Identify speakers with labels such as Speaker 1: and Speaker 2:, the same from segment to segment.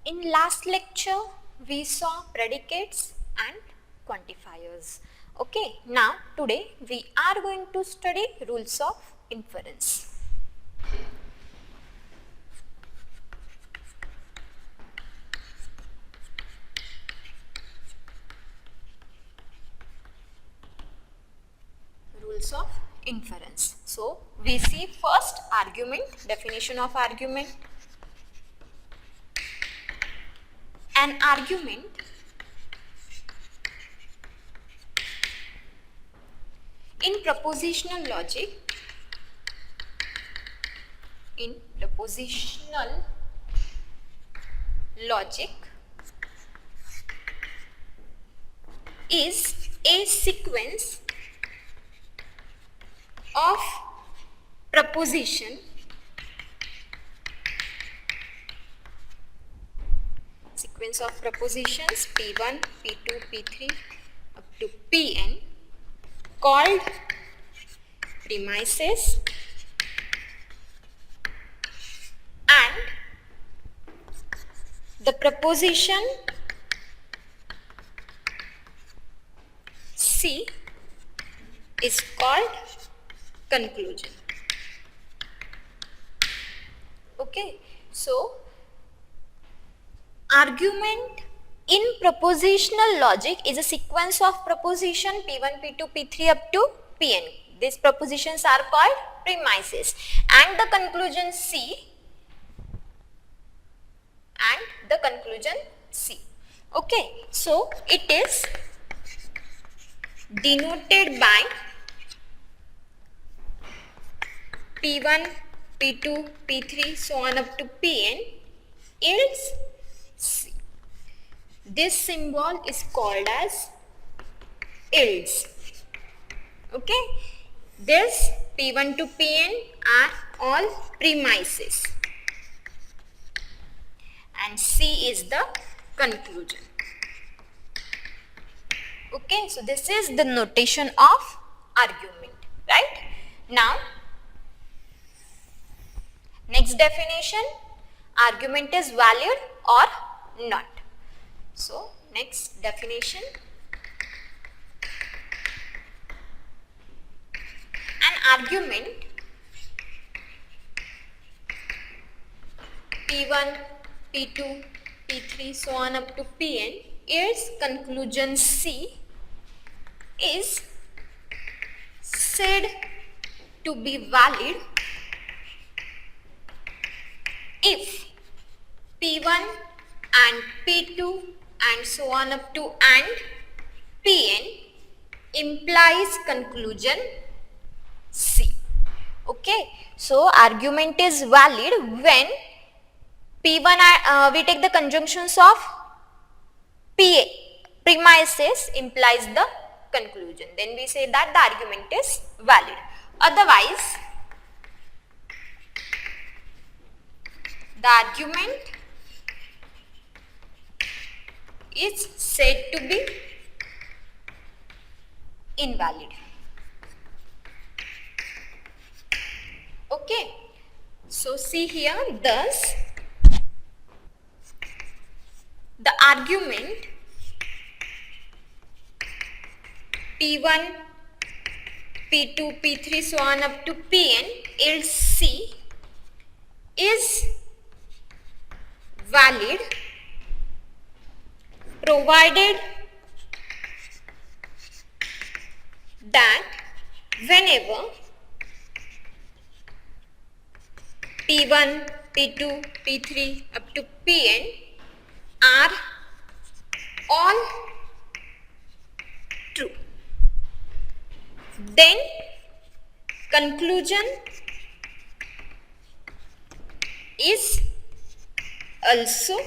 Speaker 1: In last lecture, we saw predicates and quantifiers. Okay, now today we are going to study rules of inference. Rules of inference. So, we see first argument, definition of argument. An argument in propositional logic is a sequence of propositions P1, P2, P3 up to Pn called premises and the proposition C is called conclusion. Okay, so argument in propositional logic is a sequence of proposition P1, P2, P3 up to Pn. These propositions are called premises and the conclusion C Okay, so it is denoted by P1, P2, P3 so on up to Pn is C. This symbol is called as yields. Okay, this P1 to Pn are all premises and C is the conclusion. Okay, so this is the notation of argument, right? Now, next definition, argument is valid or not. So, next definition, an argument P1, P2, P3 so on up to Pn is conclusion C is said to be valid if P1 and P2 and so on up to and Pn implies conclusion C. Okay, so argument is valid when P1 we take the conjunctions of PA premises implies the conclusion, then we say that the argument is valid. Otherwise, the argument is said to be invalid. Okay, so see here, thus the argument P1, P2, P3 so on up to Pn yields C is valid provided that whenever P1, P2, P3 up to Pn are all true, then conclusion is also true.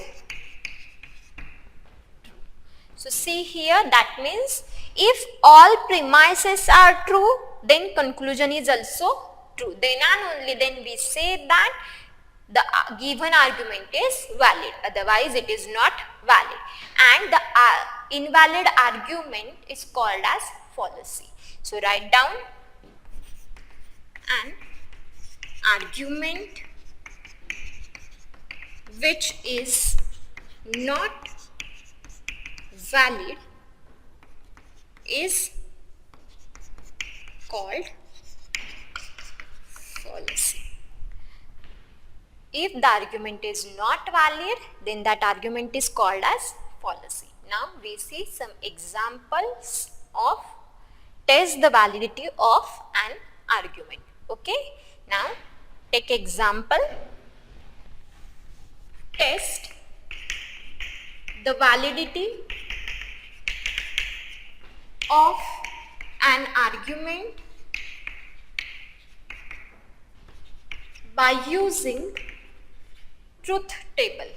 Speaker 1: So see here, that means if all premises are true, then conclusion is also true. Then and only then we say that the given argument is valid, otherwise it is not valid, and the invalid argument is called as fallacy. So write down an argument which is not valid is called fallacy. If the argument is not valid, then that argument is called as fallacy. Now we see some examples of test the validity of an argument. Okay, now take example. Test the validity of an argument by using truth table.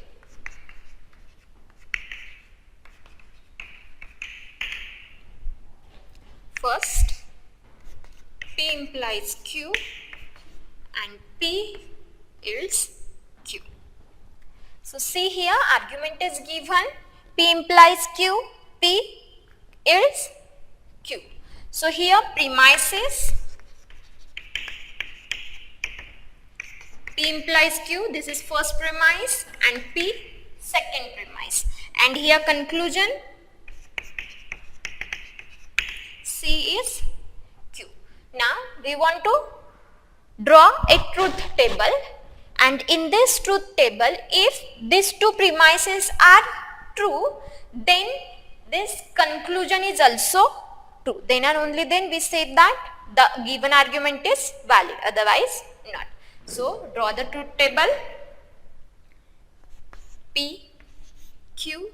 Speaker 1: First, P implies Q and P yields Q. So see here, argument is given, P implies Q, P yields Q. So here premises, P implies Q, this is first premise, and P second premise. And here conclusion, C is Q. Now we want to draw a truth table, and in this truth table, if these two premises are true, then this conclusion is also true. Then and only then we say that the given argument is valid, otherwise not. So draw the truth table. P, Q,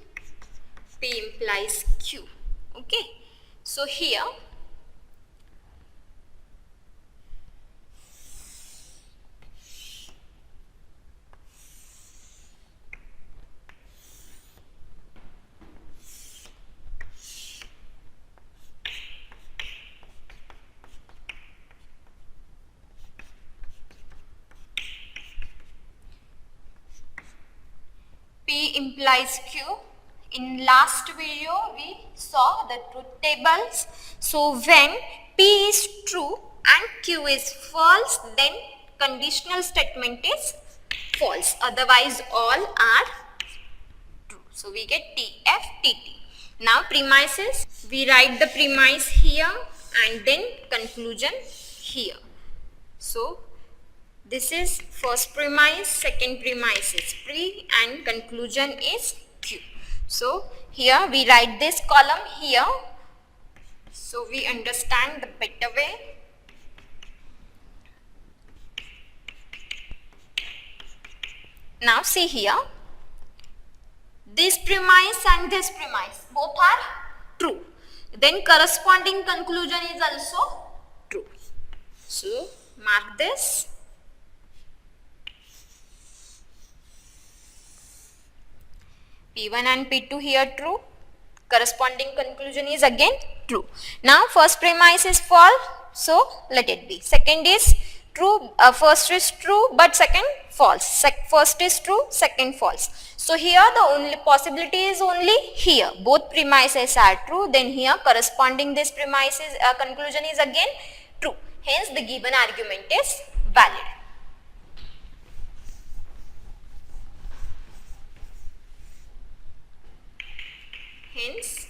Speaker 1: P implies Q. Okay. So here P implies Q. In last video we saw the truth tables. So when P is true and Q is false, then conditional statement is false. Otherwise all are true. So we get TFTT. Now premises, we write the premise here and then conclusion here. So this is first premise, second premise is P, and conclusion is Q. So here we write this column here, so we understand the better way. Now see here, this premise and this premise both are true. Then corresponding conclusion is also true. So mark this. P1 and P2 here true, corresponding conclusion is again true. Now first premise is false, so let it be. Second is true, first is true but second false. First is true, second false. So here the only possibility is only here. Both premises are true, then here corresponding this premises conclusion is again true. Hence the given argument is valid. Hence,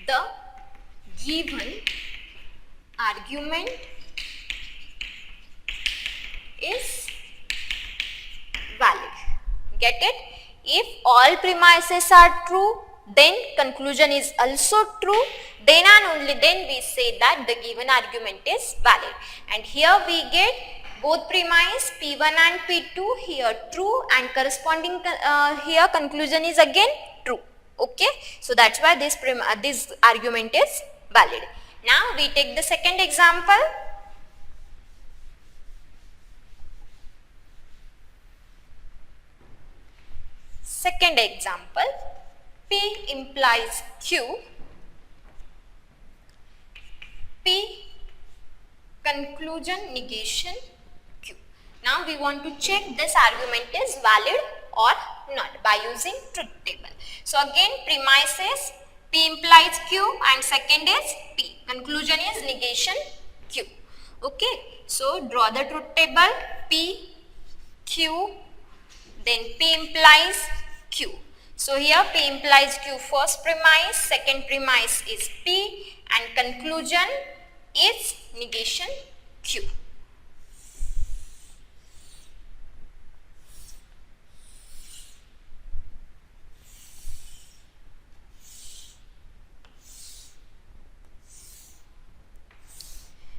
Speaker 1: the given argument is valid. Get it? If all premises are true, then conclusion is also true. Then and only then we say that the given argument is valid. And here we get both premise P1 and P2 here true, and corresponding here conclusion is again true. Okay, so that's why this argument is valid. Now we take the second example. Second example, P implies Q, P conclusion negation Q. Now we want to check this argument is valid or not by using truth table. So again premises P implies Q and second is P. Conclusion is negation Q. Okay, so draw the truth table. P, Q, then P implies Q. So here P implies Q first premise, second premise is P, and conclusion is negation Q.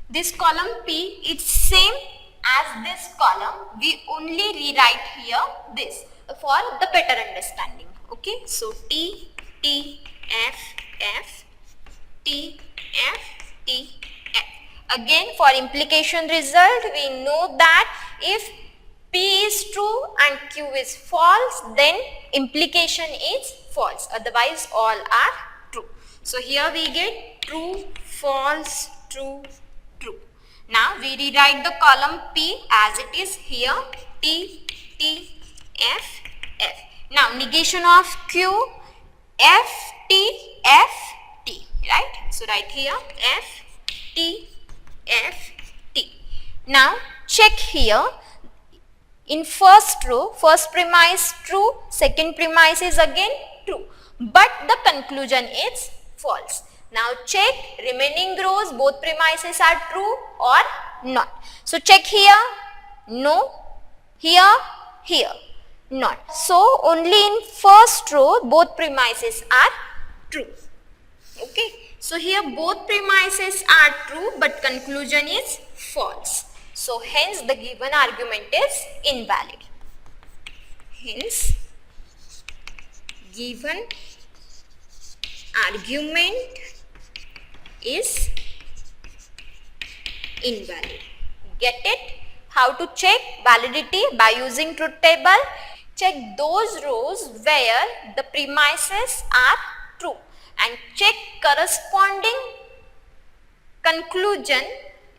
Speaker 1: This column P is same as this column. We only rewrite here this for the better understanding. Okay, so T, T, F, F, T, F, T, F. Again, for implication result, we know that if P is true and Q is false, then implication is false. Otherwise, all are true. So here we get true, false, true, true. Now we rewrite the column P as it is here, T, T, F, F. Now negation of Q, F, T, F, T, right? So write here F, T, F, T. Now check here, in first row, first premise true, second premise is again true, but the conclusion is false. Now check remaining rows, both premises are true or not. So check here, no, here, here, not. So only in first row both premises are true. Okay, so here both premises are true but conclusion is false. So hence the given argument is invalid. Hence given argument is invalid. Get it? How to check validity? By using truth table. Check those rows where the premises are true and check corresponding conclusion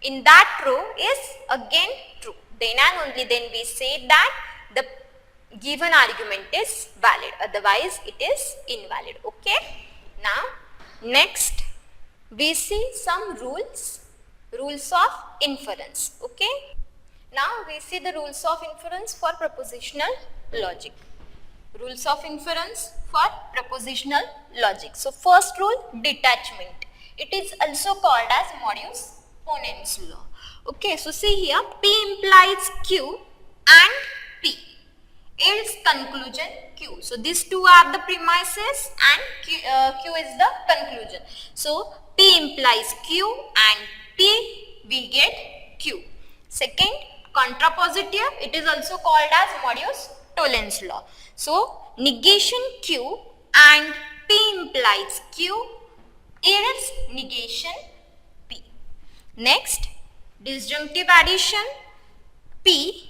Speaker 1: in that row is again true. Then and only then we say that the given argument is valid, otherwise it is invalid. Okay. Now next we see some rules of inference. Okay. Now we see the rules of inference for propositional logic. Rules of inference for propositional logic. So first rule, detachment. It is also called as Modius Ponens law. Okay, so see here, P implies Q and P is conclusion Q. So these two are the premises and Q is the conclusion. So P implies Q and P we get Q. Second, contrapositive, it is also called as Modius Tollens law. So negation Q and P implies Q is negation P. Next, disjunctive addition, P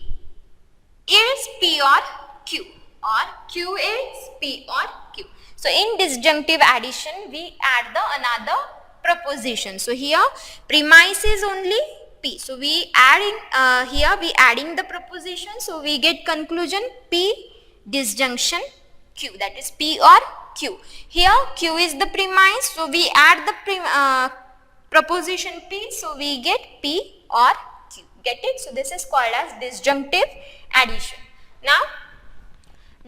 Speaker 1: is P or Q, or Q is P or Q. So in disjunctive addition we add the another proposition. So here premise is only P. So we add in here we adding the proposition. So we get conclusion P disjunction Q, that is P or Q. Here Q is the premise. So we add the proposition P. So we get P or Q. Get it? So this is called as disjunctive addition. Now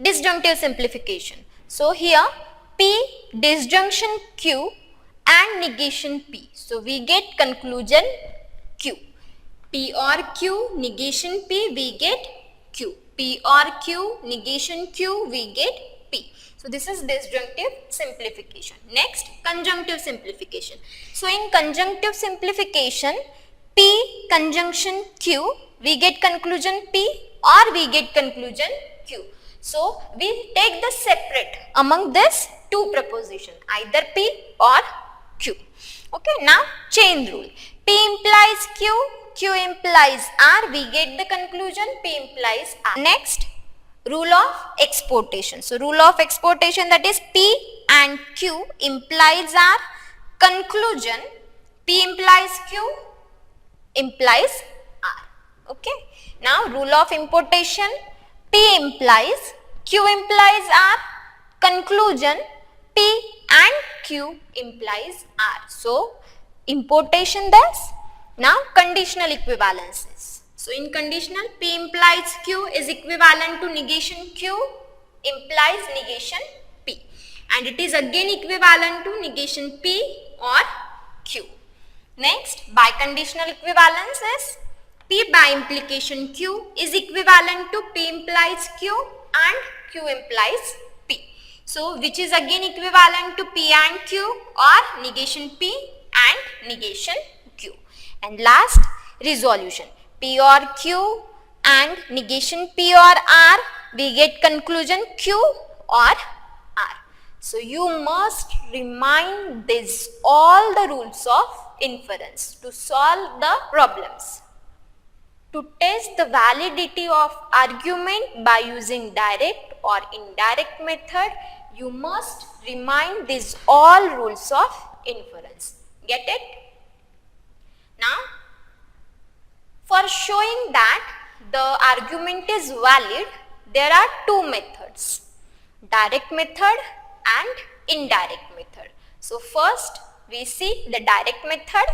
Speaker 1: disjunctive simplification. So here P disjunction Q and negation P. So we get conclusion Q. P or Q negation P we get Q. P or Q negation Q we get P. So this is disjunctive simplification. Next, conjunctive simplification. So in conjunctive simplification, P conjunction Q we get conclusion P or we get conclusion Q. So we take the separate among this two proposition, either P or Q. Okay, now chain rule. P implies Q, Q implies R, we get the conclusion P implies R. Next, rule of exportation. So rule of exportation, that is P and Q implies R, conclusion P implies Q implies R. Okay. Now rule of importation, P implies Q implies R, conclusion P and Q implies R. So importation thus. Now conditional equivalences. So in conditional, P implies Q is equivalent to negation Q implies negation and it is again equivalent to negation P or Q. Next, biconditional equivalence is P by implication Q is equivalent to P implies Q and Q implies P. So, which is again equivalent to P and Q or negation P and negation Q. And last, resolution. P or Q and negation P or R, we get conclusion Q or R. So, you must remind this all the rules of inference to solve the problems. To test the validity of argument by using direct or indirect method, you must remind these all rules of inference. Get it? Now, for showing that the argument is valid, there are two methods, direct method and indirect method. So, first we see the direct method.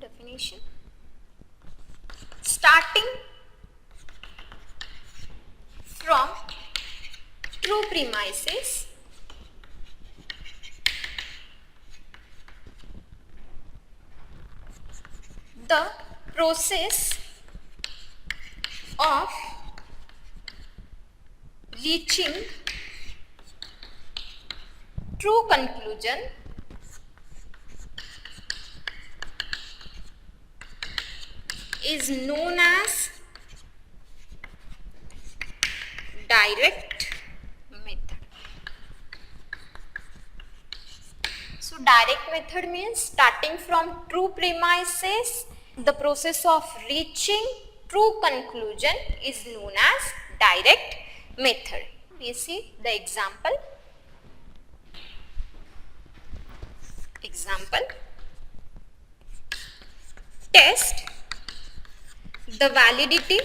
Speaker 1: Definition. Starting from true premises, the process of reaching true conclusion is known as direct method. So, direct method means starting from true premises, the process of reaching true conclusion is known as direct method. We see the example. Test the validity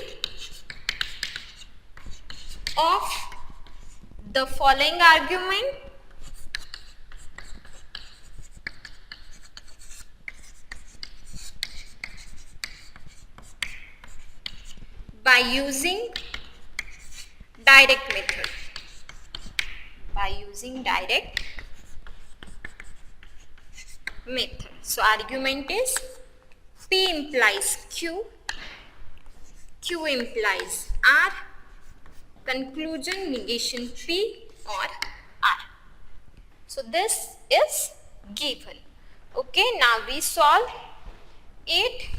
Speaker 1: of the following argument by using direct method. So, argument is P implies Q, Q implies R, conclusion negation P or R. So, this is given. Okay, now we solve it.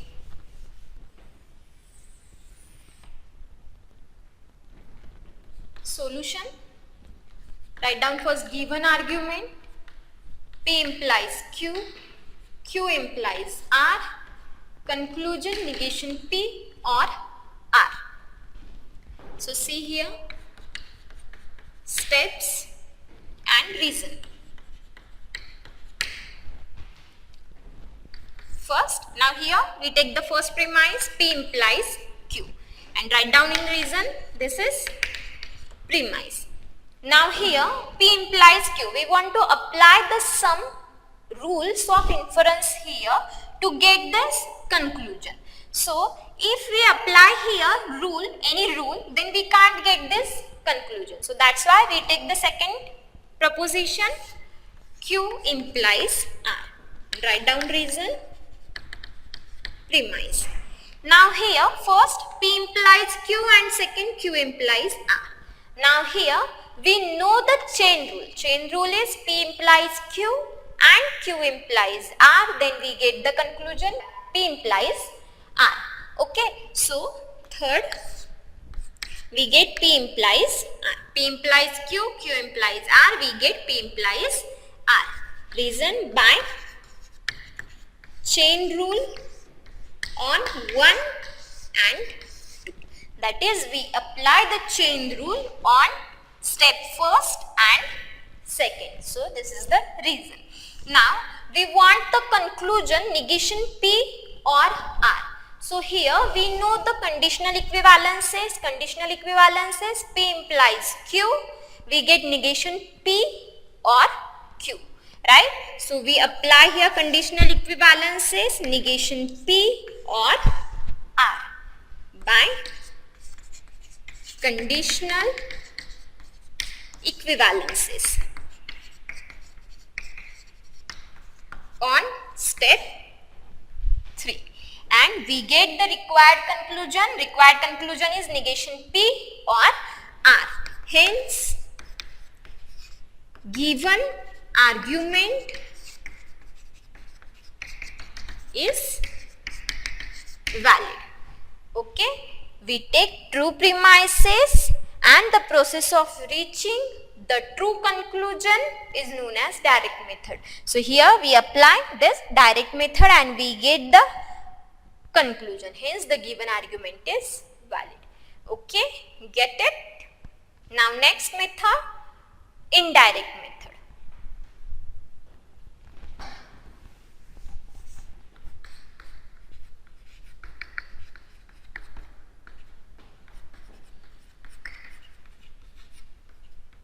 Speaker 1: Solution. Write down first given argument. P implies Q, Q implies R, conclusion negation P or R. So, see here steps and reason. First, now here we take the first premise P implies Q and write down in reason this is premise. Now here P implies Q. We want to apply the some rules of inference here to get this conclusion. So, if we apply here any rule, then we can't get this conclusion. So, that's why we take the second proposition Q implies R. Write down reason, premise. Now here first P implies Q and second Q implies R. Now here we know the chain rule. Chain rule is P implies Q and Q implies R. Then we get the conclusion P implies R. Okay. So, third we get P implies R. P implies Q, Q implies R. We get P implies R. Reason by chain rule on 1 and 2. That is, we apply the chain rule on step first and second. So, this is the reason. Now, we want the conclusion negation P or R. So, here we know the conditional equivalences. Conditional equivalences P implies Q. We get negation P or Q. right? So we apply here conditional equivalences, negation P or R by conditional equivalences on step 3, and we get the required conclusion. Required conclusion is negation P or R. Hence, given argument is valid. Okay, we take true premises and the process of reaching the true conclusion is known as direct method. So here we apply this direct method and we get the conclusion. Hence the given argument is valid. Okay, get it? Now next method, indirect method.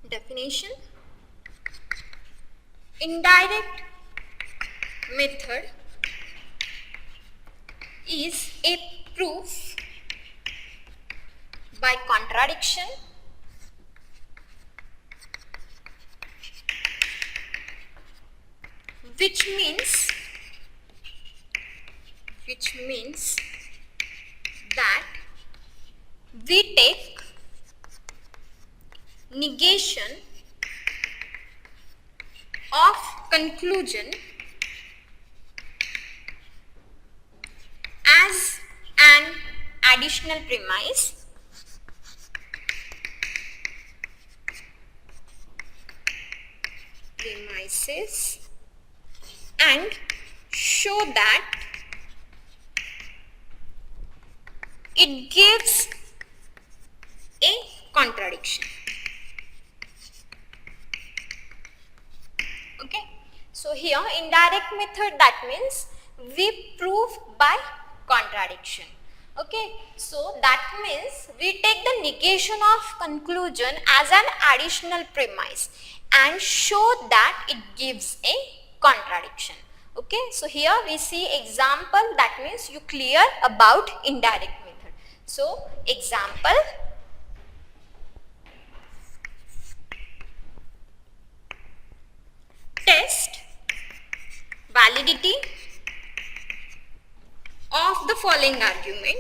Speaker 1: Definition: indirect method is a proof by contradiction which means that we take negation of conclusion as an additional premise and show that it gives a contradiction. Okay, so here indirect method, that means we prove by contradiction. Okay, so that means we take the negation of conclusion as an additional premise and show that it gives a contradiction. Okay, so here we see example, that means you clear about indirect method. So example: test validity of the following argument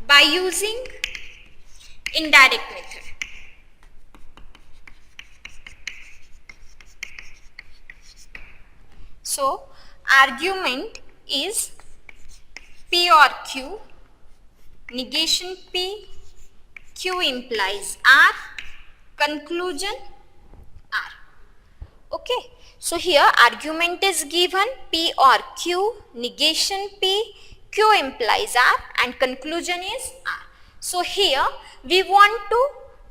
Speaker 1: by using indirect method. So argument is P or Q, negation P, Q implies R, conclusion R. Okay, so here argument is given P or Q, negation P, Q implies R, and conclusion is R. So here we want to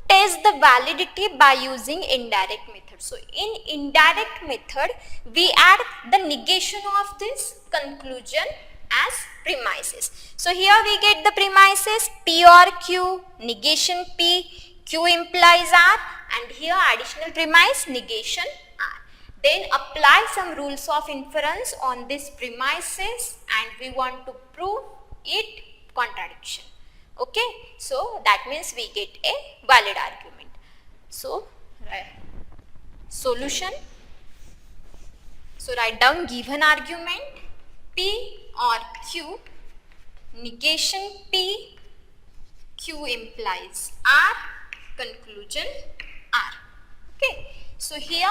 Speaker 1: test the validity by using indirect method. So in indirect method we add the negation of this conclusion as premises. So here we get the premises P or Q, negation P, Q implies R, and here additional premise negation R. Then apply some rules of inference on this premises and we want to prove it contradiction. Okay, so that means we get a valid argument. So solution. So write down given argument P or Q, negation P, Q implies R, conclusion R. Okay, so here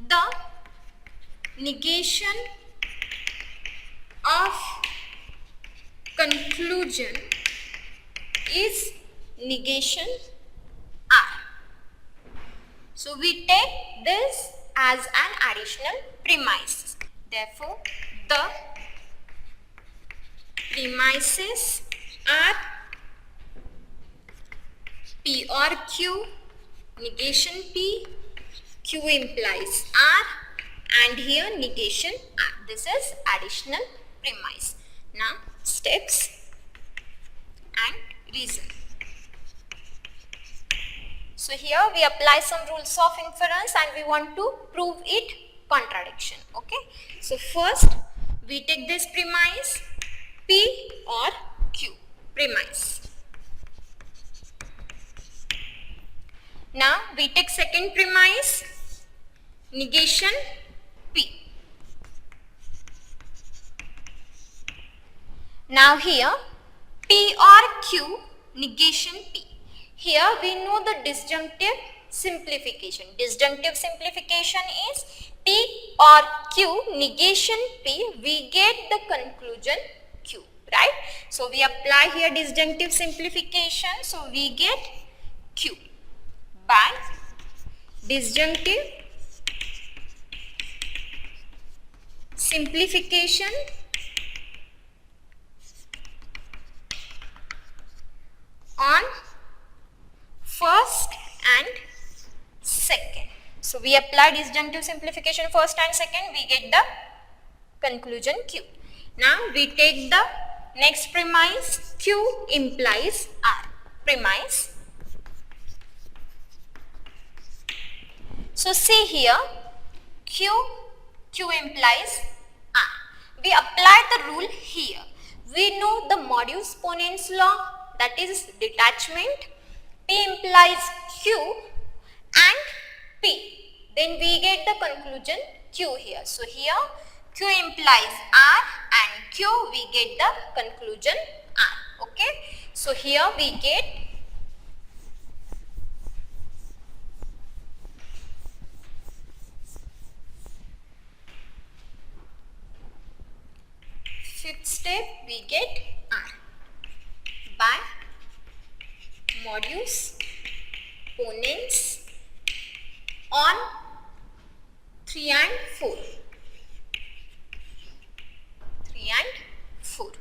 Speaker 1: the negation of conclusion is negation R. So we take this as an additional premise. Therefore, the premises are P or Q, negation P, Q implies R, and here negation are. This is additional premise. Now steps and reason. So here we apply some rules of inference and we want to prove it contradiction. Okay. So first we take this premise P or Q premise. Now we take second premise negation P. Now here P or Q negation P. Here we know the disjunctive simplification. Disjunctive simplification is P or Q negation P, we get the conclusion Q, right? So we apply here disjunctive simplification, so we get Q by disjunctive simplification on first and second. So we apply disjunctive simplification first and second, we get the conclusion Q. Now we take the next premise Q implies R premise. So see here Q implies R. We apply the rule here. We know the Modius Ponens law, that is detachment. P implies Q and P. Then we get the conclusion Q here. So here Q implies R and Q we get the conclusion R. Okay. So here we get fifth step, we get R by Modius Ponens on 3 and 4. 3 and 4.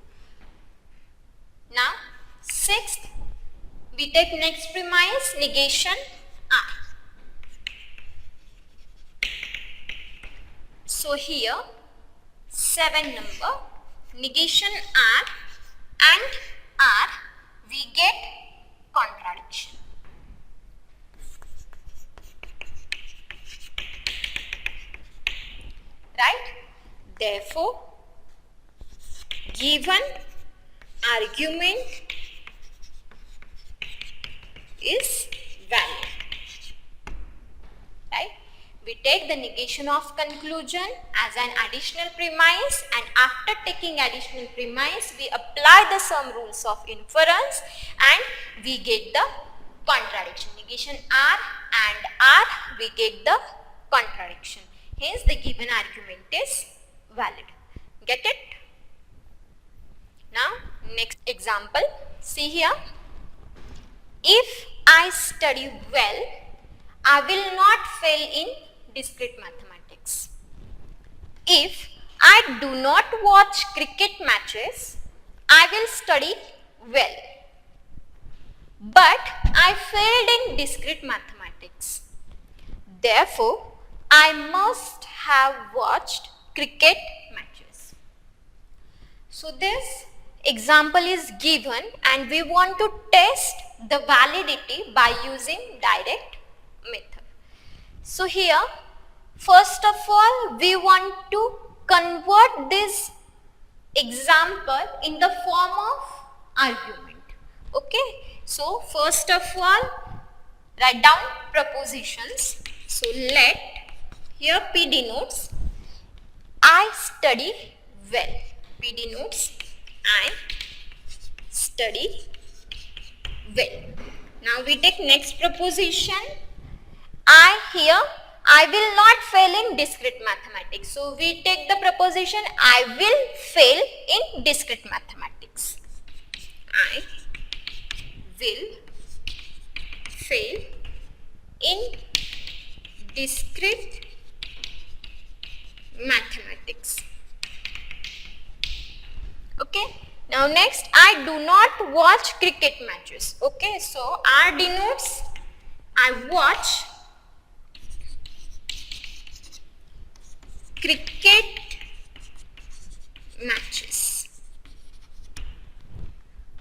Speaker 1: Now sixth, we take next premise negation R. So here 7 number negation R and R we get contradiction. Right? Therefore, given argument is valid. Right? We take the negation of conclusion as an additional premise, and after taking additional premise, we apply the some rules of inference and we get the contradiction. Negation R and R, we get the contradiction. Hence the given argument is valid. Get it? Now next example, see here. If I study well, I will not fail in discrete mathematics. If I do not watch cricket matches, I will study well. But I failed in discrete mathematics. Therefore, I must have watched cricket matches. So this example is given and we want to test the validity by using direct method. So here, first of all, we want to convert this example in the form of argument. Okay. So first of all, write down propositions. So let, here P denotes I study well. P denotes I study well. Now we take next proposition. I will not fail in discrete mathematics. So we take the proposition I will fail in discrete mathematics. I will fail in discrete mathematics. Okay. Now next, I do not watch cricket matches. Okay. So R denotes I watch cricket matches.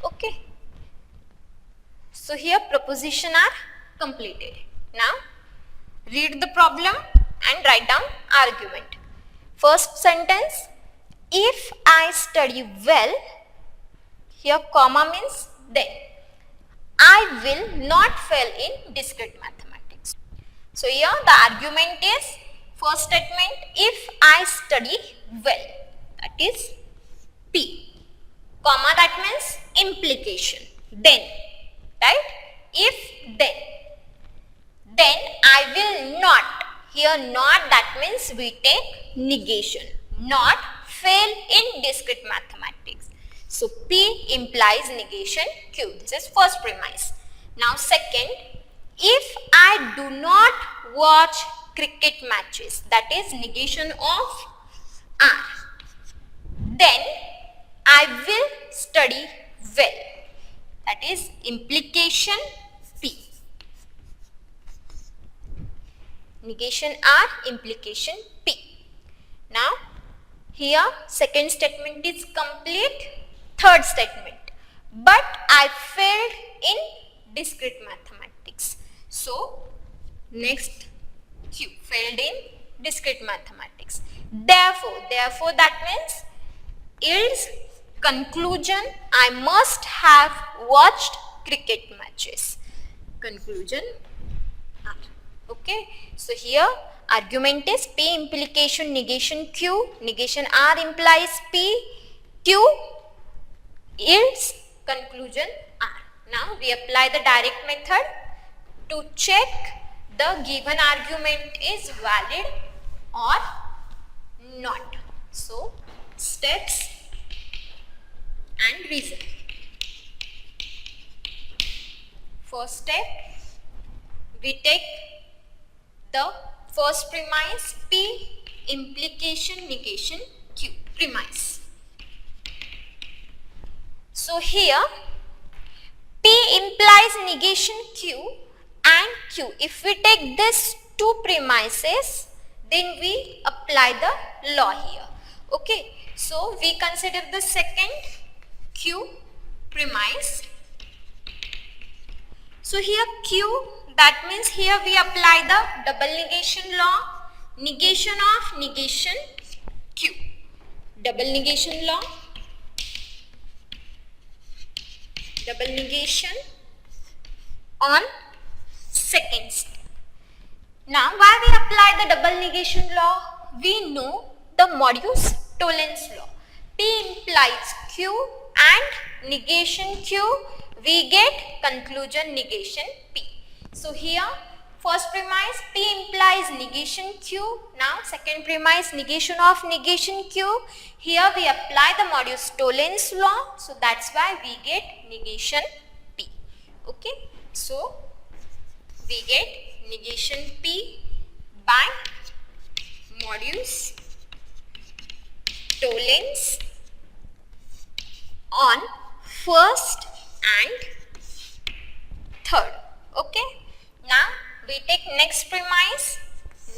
Speaker 1: Okay. So here proposition are completed. Now read the problem and write down argument. First sentence, if I study well, here comma means then, I will not fail in discrete mathematics. So here the argument is, first statement, if I study well, that is P, comma that means implication, then, right? If then I will not, here not that means we take negation, not fail in discrete mathematics. So P implies negation Q. This is first premise. Now second, if I do not watch cricket matches, that is negation of R, then I will study well, that is implication P. Negation R, implication P. Now here second statement is complete. Third statement, but I failed in discrete mathematics. So next Q, failed in discrete mathematics. Therefore that means its conclusion, I must have watched cricket matches. Conclusion R. Okay. So here argument is P implication negation Q, negation R implies P, Q its conclusion R. Now we apply the direct method to check the given argument is valid or not. So steps and reason. First step, we take the first premise P implication negation Q premise. So here P implies negation Q and Q. If we take these two premises, then we apply the law here. Okay. So we consider the second Q premise. So here Q, that means here we apply the double negation law, negation of negation Q. Double negation law, double negation on second step. Now why we apply the double negation law? We know the modus tollens law. P implies Q and negation Q, we get conclusion negation P. So here first premise P implies negation Q. Now second premise negation of negation Q. Here we apply the modus tollens law. So that's why we get negation P. Okay. So we get negation P by modus tollens on first and third. Okay. Now we take next premise.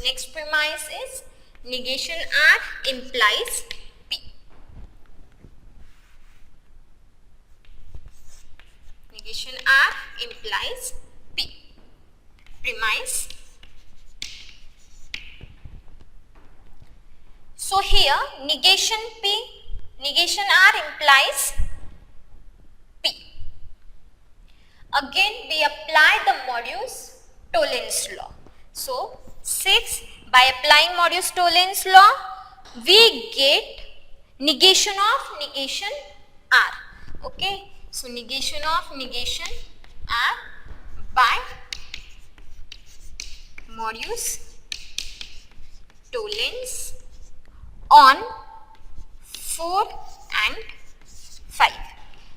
Speaker 1: Next premise is negation R implies P. Negation R implies P. Premise. So here negation P, negation R implies P. Again we apply the modus tollens law. So 6, by applying modus tollens law, we get negation of negation R. Okay. So negation of negation R by modus tollens on 4 and 5.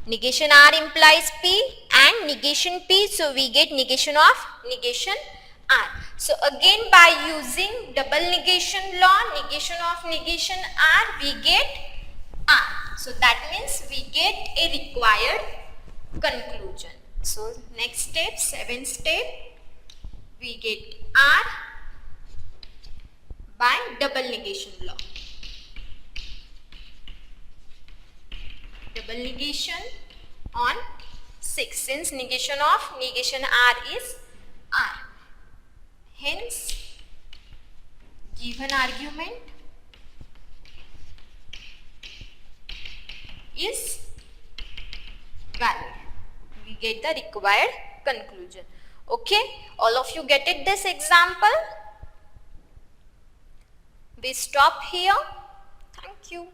Speaker 1: Negation R implies P and negation P, so we get negation of negation R. So again by using double negation law, negation of negation R, we get R. So that means we get a required conclusion. So next step, 7th step, we get R by double negation law. Double negation on 6, since negation R is R. Hence, given argument is valid. We get the required conclusion. Okay, all of you get it this example? We stop here. Thank you.